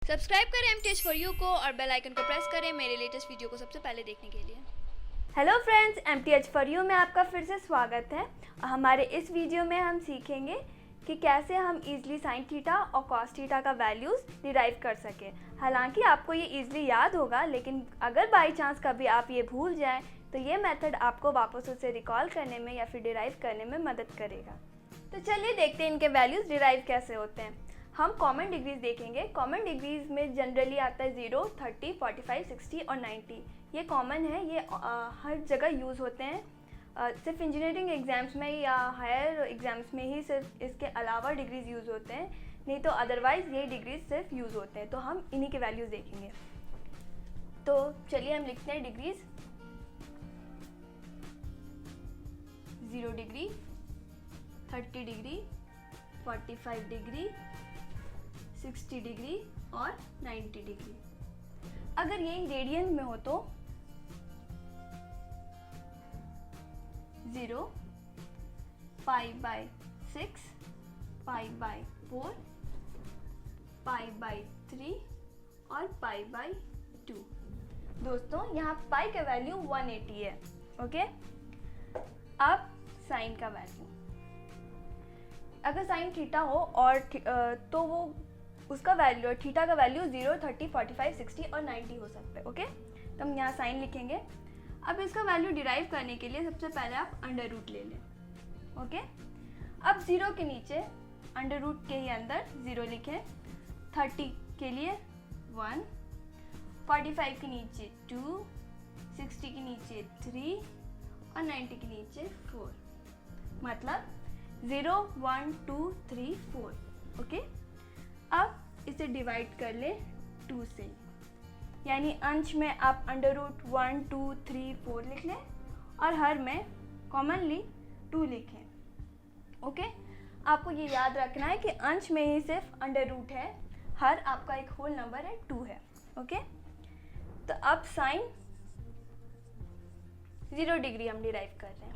Subscribe करें MTH for you को और बेल आइकन को प्रेस करें मेरे लेटेस्ट वीडियो को सबसे पहले देखने के लिए। Hello friends, MTH for you में आपका फिर से स्वागत है। हमारे इस वीडियो में हम सीखेंगे कि कैसे हम इजीली साइन थीटा और कॉस थीटा का वैल्यूज़ डिराइव कर सकें। हालांकि आपको ये इजीली याद होगा, लेकिन अगर बाई चांस कभी आप ये भूल जाएं तो ये मेथड आपको वापस उसे रिकॉल करने में या फिर डिराइव करने में मदद करेगा। तो चलिए देखते हैं इनके वैल्यूज़ डिराइव कैसे होते हैं। हम कॉमन डिग्रीज देखेंगे। कॉमन डिग्रीज में जनरली आता है 0, 30, 45, 60 और 90। ये कॉमन है, ये हर जगह यूज़ होते हैं। सिर्फ इंजीनियरिंग एग्ज़ाम्स में या हायर एग्ज़ाम्स में ही सिर्फ इसके अलावा डिग्रीज़ यूज़ होते हैं, नहीं तो अदरवाइज़ ये डिग्रीज सिर्फ यूज़ होते हैं। तो हम इन्हीं के वैल्यूज़ देखेंगे। तो चलिए हम लिखते हैं degrees. 0 degree, 30 degree, 45 degree, 60 degree और 90 डिग्री। अगर ये रेडियन में हो तो 0, π/6, π/4, π/3 और π/2। दोस्तों यहाँ पाई का वैल्यू 180 है। ओके, अब साइन का वैल्यू, अगर साइन थीटा हो और तो वो उसका वैल्यू थीटा का वैल्यू 0, 30, 45, 60 और 90 हो सकता है। ओके, तो हम यहाँ साइन लिखेंगे। अब इसका वैल्यू डिराइव करने के लिए सबसे पहले आप अंडर रूट ले लें। ओके, अब 0 के नीचे अंडर रूट के ही अंदर 0 लिखें। 30 के लिए 1, 45 के नीचे 2, 60 के नीचे 3 और 90 के नीचे 4। मतलब 0, 1, 2, 3, 4। ओके, अब इसे डिवाइड कर ले 2 से, यानी अंश में आप अंडर रूट 1, 2, 3, 4 लिख लें और हर में कॉमनली 2 लिखें। ओके, आपको ये याद रखना है कि अंश में ही सिर्फ अंडर रूट है, हर आपका एक होल नंबर है 2 है। ओके, तो अब साइन 0 डिग्री हम डिराइव कर रहे हैं।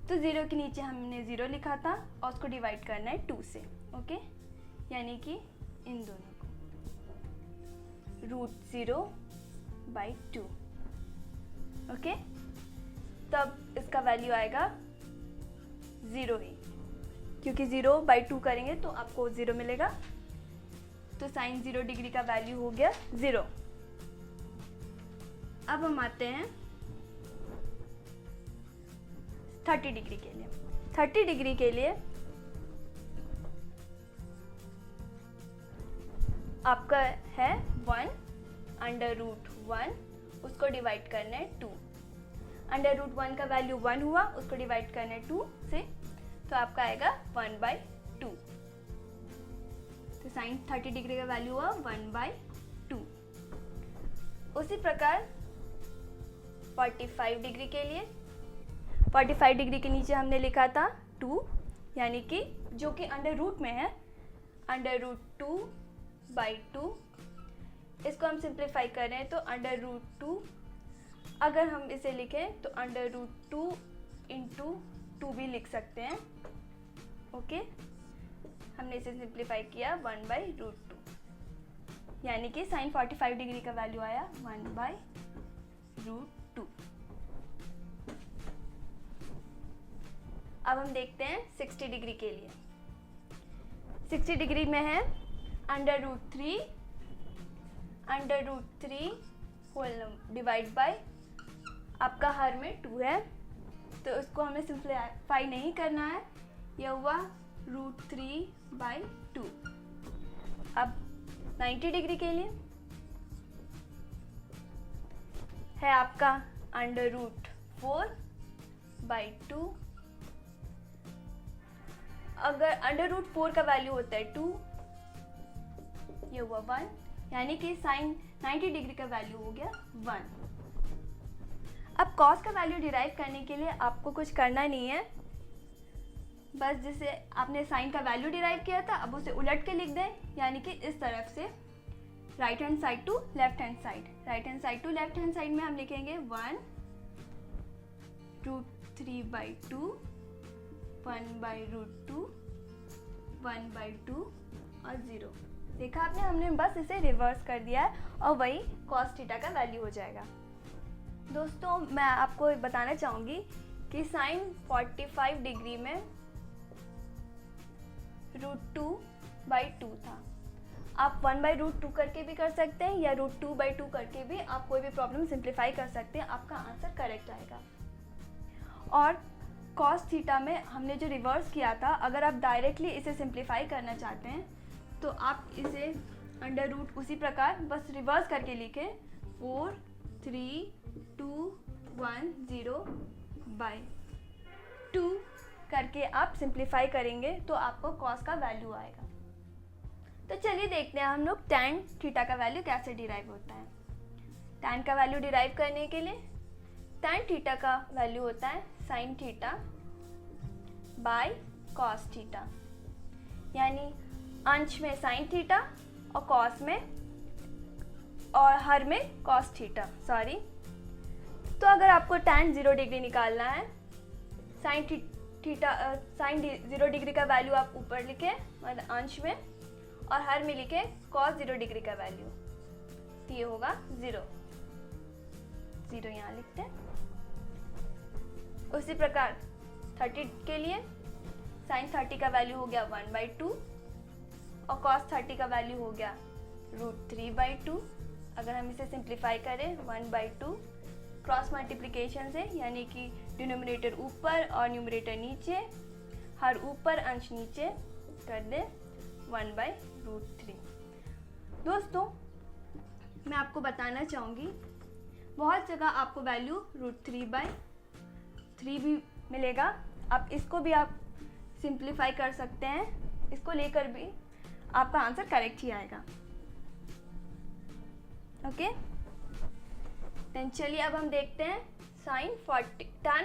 तो 0 के नीचे हमने 0 लिखा था और उसको डिवाइड करना है 2 से। ओके, यानी कि इन दोनों को √0/2। ओके, तब इसका वैल्यू आएगा 0 ही, क्योंकि 0/2 करेंगे तो आपको 0 मिलेगा। तो साइन 0 डिग्री का वैल्यू हो गया 0। अब हम आते हैं 30 डिग्री के लिए। 30 डिग्री के लिए आपका है 1, अंडर रूट 1, उसको डिवाइड करना है 2। अंडर रूट 1 का वैल्यू 1 हुआ, उसको डिवाइड करना है 2 से, तो आपका आएगा 1/2। तो साइन 30 डिग्री का वैल्यू हुआ 1/2। उसी प्रकार 45 डिग्री के लिए, 45 डिग्री के नीचे हमने लिखा था 2, यानी कि जो कि अंडर रूट में है, अंडर रूट 2/2। इसको हम सिंप्लीफाई कर रहे हैं तो अंडर रूट 2, अगर हम इसे लिखें तो अंडर रूट 2 इंटू 2 भी लिख सकते हैं। ओके, हमने इसे सिंप्लीफाई किया 1/2, यानी कि साइन 45 डिग्री का वैल्यू आया 1/2। अब हम देखते हैं 60 डिग्री के लिए। 60 डिग्री में है under root 3 whole divide by, आपका हर में 2 है तो उसको हमें सिंप्लीफाई नहीं करना है, यह हुआ √3/2। अब 90 डिग्री के लिए है आपका अंडर रूट 4/2। अगर अंडर रूट 4 का वैल्यू होता है 2, ये हुआ 1, यानी कि साइन 90 डिग्री का वैल्यू हो गया 1। अब कॉस का वैल्यू डिराइव करने के लिए आपको कुछ करना नहीं है, बस जैसे आपने साइन का वैल्यू डिराइव किया था अब उसे उलट के लिख दें, यानी कि इस तरफ से right hand side to left hand side. Right hand side to left hand side में हम लिखेंगे 1 √3/2, 1/√2, 1/2 और 0। देखा आपने, हमने बस इसे रिवर्स कर दिया है और वही cos थीटा का वैल्यू हो जाएगा। दोस्तों मैं आपको बताना चाहूँगी कि sin 45 डिग्री में √2/2 था। आप 1/√2 करके भी कर सकते हैं या √2/2 करके भी आप कोई भी प्रॉब्लम सिंप्लीफाई कर सकते हैं, आपका आंसर करेक्ट आएगा। और cos थीटा में हमने जो रिवर्स किया था, अगर आप डायरेक्टली इसे सिंप्लीफाई करना चाहते हैं तो आप इसे अंडर रूट उसी प्रकार बस रिवर्स करके लिखें 4, 3, 2, 1, 0/2 करके आप सिंप्लीफाई करेंगे तो आपको cos का वैल्यू आएगा। तो चलिए देखते हैं हम लोग tan थीटा का वैल्यू कैसे डिराइव होता है। tan का वैल्यू डिराइव करने के लिए tan थीटा का वैल्यू होता है sin theta by cos theta, यानी अंश में sin थीटा और cos में और हर में cos थीटा, सॉरी। तो अगर आपको tan 0 डिग्री निकालना है, sin 0 डिग्री का वैल्यू आप ऊपर लिखें मतलब अंश में, और हर में लिखें cos 0 डिग्री का वैल्यू, तो ये होगा 0 यहाँ लिखते हैं। उसी प्रकार 30 के लिए sin 30 का वैल्यू हो गया 1/2 और cos 30 का वैल्यू हो गया √3/2। अगर हम इसे सिंप्लीफाई करें 1/2 क्रॉस मल्टीप्लिकेशन से, यानी कि डिनोमिनेटर ऊपर और न्यूमरेटर नीचे, हर ऊपर अंश नीचे कर दें 1/√3। दोस्तों मैं आपको बताना चाहूँगी, बहुत जगह आपको वैल्यू √3/3 भी मिलेगा। आप इसको भी आप सिंप्लीफाई कर सकते हैं, इसको लेकर भी आपका आंसर करेक्ट ही आएगा। ओके, देन चलिए अब हम देखते हैं tan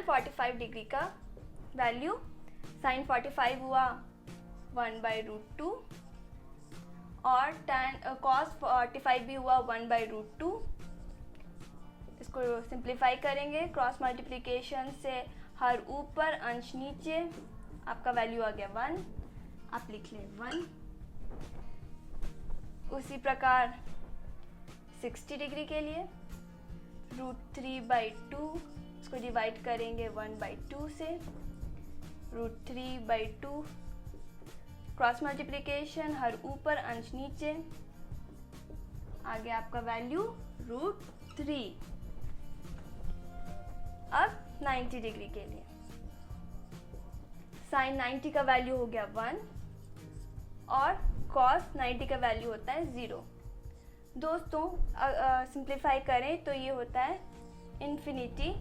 45 डिग्री का वैल्यू। sin 45 हुआ 1/√2 और cos 45 भी हुआ 1/√2। इसको सिंप्लीफाई करेंगे क्रॉस मल्टीप्लिकेशन से, हर ऊपर अंश नीचे, आपका वैल्यू आ गया 1, आप लिख लें 1। उसी प्रकार 60 डिग्री के लिए √3/2, इसको डिवाइड करेंगे 1/2 से, √3/2 क्रॉस मल्टीप्लिकेशन, हर ऊपर अंश नीचे, आगे आपका वैल्यू √3। अब 90 डिग्री के लिए sin 90 का वैल्यू हो गया 1 और cos 90 का वैल्यू होता है 0। दोस्तों सिंप्लीफाई करें तो ये होता है इन्फिनिटी,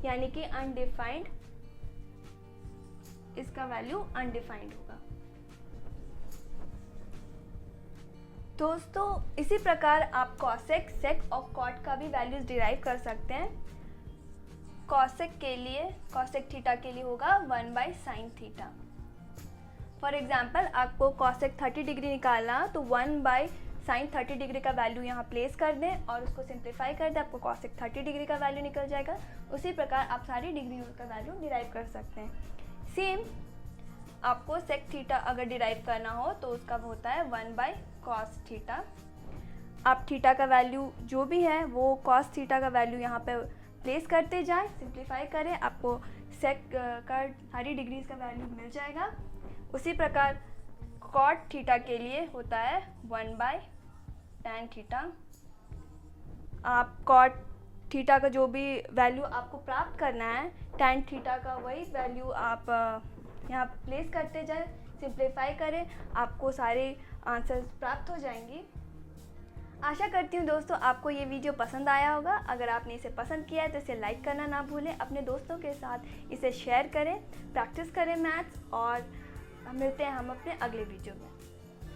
यानी कि अनडिफाइंड, इसका वैल्यू अनडिफाइंड होगा। दोस्तों इसी प्रकार आप cosec, sec और cot का भी वैल्यूज डिराइव कर सकते हैं। cosec के लिए, cosec थीटा के लिए होगा 1/sin थीटा। फॉर एग्जाम्पल आपको cosec 30 डिग्री निकालना तो 1/sin 30 डिग्री का वैल्यू यहाँ प्लेस कर दें और उसको सिंप्लीफाई कर दें, आपको cosec 30 डिग्री का वैल्यू निकल जाएगा। उसी प्रकार आप सारी डिग्री का वैल्यू डिराइव कर सकते हैं। सेम आपको sec थीटा अगर डिराइव करना हो तो उसका होता है 1/cos थीटा। आप थीटा का वैल्यू जो भी है वो cos थीटा का वैल्यू यहाँ पे प्लेस करते जाएं, सिंप्लीफाई करें, आपको sec का सारी डिग्रीज का वैल्यू मिल जाएगा। उसी प्रकार cot थीटा के लिए होता है 1/tan थीटा। आप cot थीटा का जो भी वैल्यू आपको प्राप्त करना है, tan थीटा का वही वैल्यू आप यहाँ प्लेस करते जाएं, सिंप्लीफाई करें, आपको सारे आंसर्स प्राप्त हो जाएंगी। आशा करती हूँ दोस्तों आपको ये वीडियो पसंद आया होगा। अगर आपने इसे पसंद किया है तो इसे लाइक करना ना भूलें, अपने दोस्तों के साथ इसे शेयर करें, प्रैक्टिस करें मैथ्स, और मिलते हैं हम अपने अगले वीडियो में।